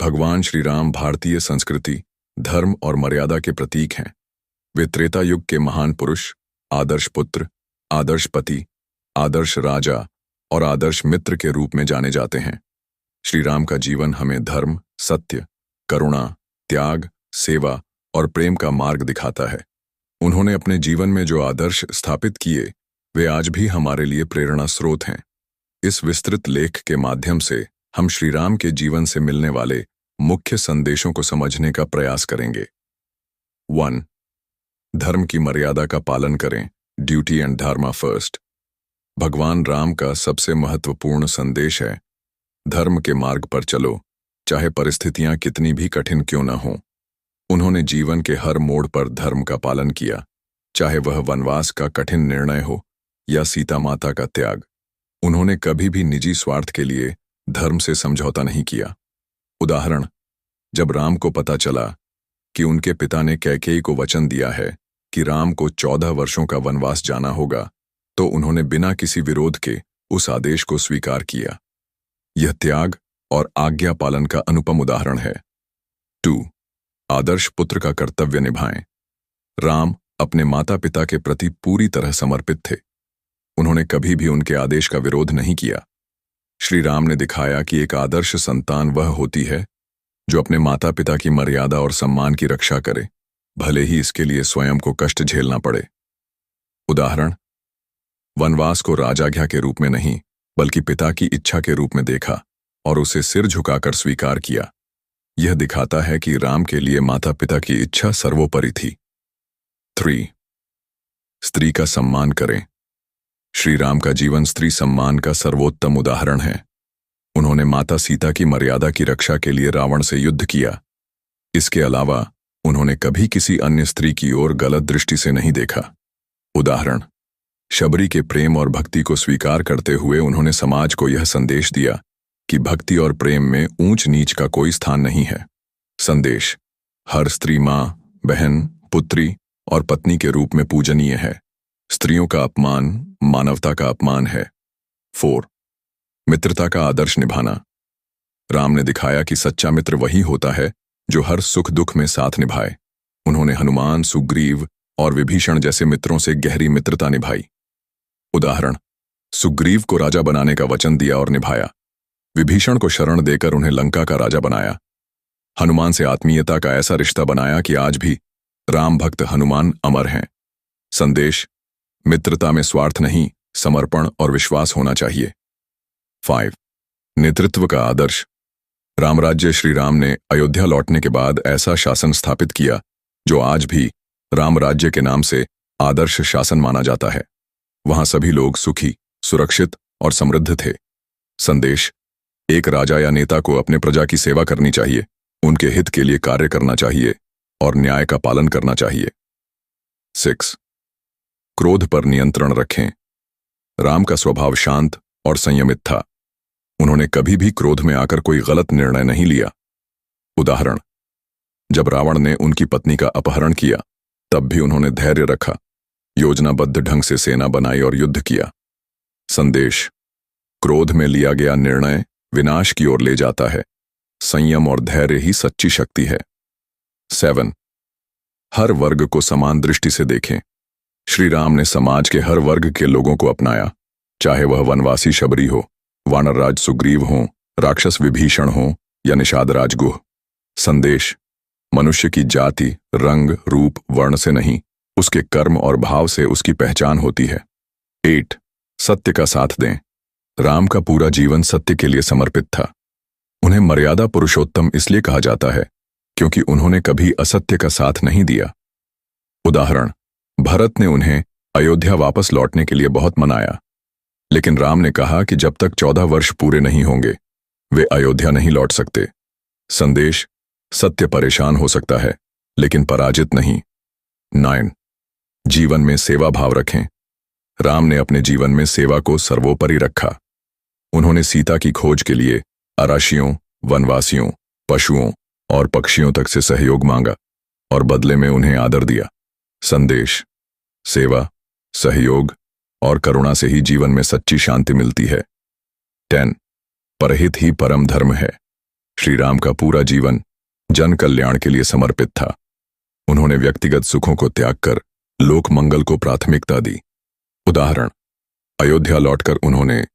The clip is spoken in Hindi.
भगवान श्री राम भारतीय संस्कृति, धर्म और मर्यादा के प्रतीक हैं। वे त्रेता युग के महान पुरुष, आदर्श पुत्र, आदर्श पति, आदर्श राजा और आदर्श मित्र के रूप में जाने जाते हैं। श्री राम का जीवन हमें धर्म, सत्य, करुणा, त्याग, सेवा और प्रेम का मार्ग दिखाता है। उन्होंने अपने जीवन में जो आदर्श स्थापित किए, वे आज भी हमारे लिए प्रेरणा स्रोत हैं। इस विस्तृत लेख के माध्यम से हम श्री राम के जीवन से मिलने वाले मुख्य संदेशों को समझने का प्रयास करेंगे। 1. धर्म की मर्यादा का पालन करें, ड्यूटी एंड धर्मा फर्स्ट। भगवान राम का सबसे महत्वपूर्ण संदेश है, धर्म के मार्ग पर चलो, चाहे परिस्थितियां कितनी भी कठिन क्यों न हों। उन्होंने जीवन के हर मोड़ पर धर्म का पालन किया, चाहे वह वनवास का कठिन निर्णय हो या सीता माता का त्याग। उन्होंने कभी भी निजी स्वार्थ के लिए धर्म से समझौता नहीं किया। उदाहरण, जब राम को पता चला कि उनके पिता ने कैकेयी को वचन दिया है कि राम को 14 वर्षों का वनवास जाना होगा, तो उन्होंने बिना किसी विरोध के उस आदेश को स्वीकार किया। यह त्याग और आज्ञा पालन का अनुपम उदाहरण है। 2. आदर्श पुत्र का कर्तव्य निभाएं। राम अपने माता पिता के प्रति पूरी तरह समर्पित थे। उन्होंने कभी भी उनके आदेश का विरोध नहीं किया। श्री राम ने दिखाया कि एक आदर्श संतान वह होती है जो अपने माता पिता की मर्यादा और सम्मान की रक्षा करे, भले ही इसके लिए स्वयं को कष्ट झेलना पड़े। उदाहरण, वनवास को राजाज्ञा के रूप में नहीं, बल्कि पिता की इच्छा के रूप में देखा और उसे सिर झुकाकर स्वीकार किया। यह दिखाता है कि राम के लिए माता पिता की इच्छा सर्वोपरि थी। 3. स्त्री का सम्मान करें। श्री राम का जीवन स्त्री सम्मान का सर्वोत्तम उदाहरण है। उन्होंने माता सीता की मर्यादा की रक्षा के लिए रावण से युद्ध किया। इसके अलावा उन्होंने कभी किसी अन्य स्त्री की ओर गलत दृष्टि से नहीं देखा। उदाहरण, शबरी के प्रेम और भक्ति को स्वीकार करते हुए उन्होंने समाज को यह संदेश दिया कि भक्ति और प्रेम में ऊंच नीच का कोई स्थान नहीं है। संदेश, हर स्त्री मां, बहन, पुत्री और पत्नी के रूप में पूजनीय है। स्त्रियों का अपमान मानवता का अपमान है। 4. मित्रता का आदर्श निभाना। राम ने दिखाया कि सच्चा मित्र वही होता है जो हर सुख दुख में साथ निभाए। उन्होंने हनुमान, सुग्रीव और विभीषण जैसे मित्रों से गहरी मित्रता निभाई। उदाहरण, सुग्रीव को राजा बनाने का वचन दिया और निभाया। विभीषण को शरण देकर उन्हें लंका का राजा बनाया। हनुमान से आत्मीयता का ऐसा रिश्ता बनाया कि आज भी राम भक्त हनुमान अमर हैं। संदेश, मित्रता में स्वार्थ नहीं, समर्पण और विश्वास होना चाहिए। 5. नेतृत्व का आदर्श। रामराज्य श्री राम ने अयोध्या लौटने के बाद ऐसा शासन स्थापित किया जो आज भी राम राज्य के नाम से आदर्श शासन माना जाता है। वहां सभी लोग सुखी, सुरक्षित और समृद्ध थे। संदेश, एक राजा या नेता को अपने प्रजा की सेवा करनी चाहिए, उनके हित के लिए कार्य करना चाहिए और न्याय का पालन करना चाहिए। 6. क्रोध पर नियंत्रण रखें। राम का स्वभाव शांत और संयमित था। उन्होंने कभी भी क्रोध में आकर कोई गलत निर्णय नहीं लिया। उदाहरण, जब रावण ने उनकी पत्नी का अपहरण किया, तब भी उन्होंने धैर्य रखा, योजनाबद्ध ढंग से सेना बनाई और युद्ध किया। संदेश, क्रोध में लिया गया निर्णय विनाश की ओर ले जाता है। संयम और धैर्य ही सच्ची शक्ति है। 7. हर वर्ग को समान दृष्टि से देखें। श्री राम ने समाज के हर वर्ग के लोगों को अपनाया, चाहे वह वनवासी शबरी हो, वानरराज सुग्रीव हो, राक्षस विभीषण हो या निषाद राजगुह। संदेश, मनुष्य की जाति, रंग, रूप, वर्ण से नहीं, उसके कर्म और भाव से उसकी पहचान होती है। 8. सत्य का साथ दें। राम का पूरा जीवन सत्य के लिए समर्पित था। उन्हें मर्यादा पुरुषोत्तम इसलिए कहा जाता है क्योंकि उन्होंने कभी असत्य का साथ नहीं दिया। उदाहरण, भरत ने उन्हें अयोध्या वापस लौटने के लिए बहुत मनाया, लेकिन राम ने कहा कि जब तक 14 वर्ष पूरे नहीं होंगे, वे अयोध्या नहीं लौट सकते। संदेश, सत्य परेशान हो सकता है, लेकिन पराजित नहीं। 9. जीवन में सेवा भाव रखें। राम ने अपने जीवन में सेवा को सर्वोपरि रखा। उन्होंने सीता की खोज के लिए अराशियों, वनवासियों, पशुओं और पक्षियों तक से सहयोग मांगा और बदले में उन्हें आदर दिया। संदेश, सेवा, सहयोग और करुणा से ही जीवन में सच्ची शांति मिलती है। 10. परहित ही परम धर्म है। श्री राम का पूरा जीवन जन कल्याण के लिए समर्पित था। उन्होंने व्यक्तिगत सुखों को त्याग कर लोक मंगल को प्राथमिकता दी। उदाहरण, अयोध्या लौटकर उन्होंने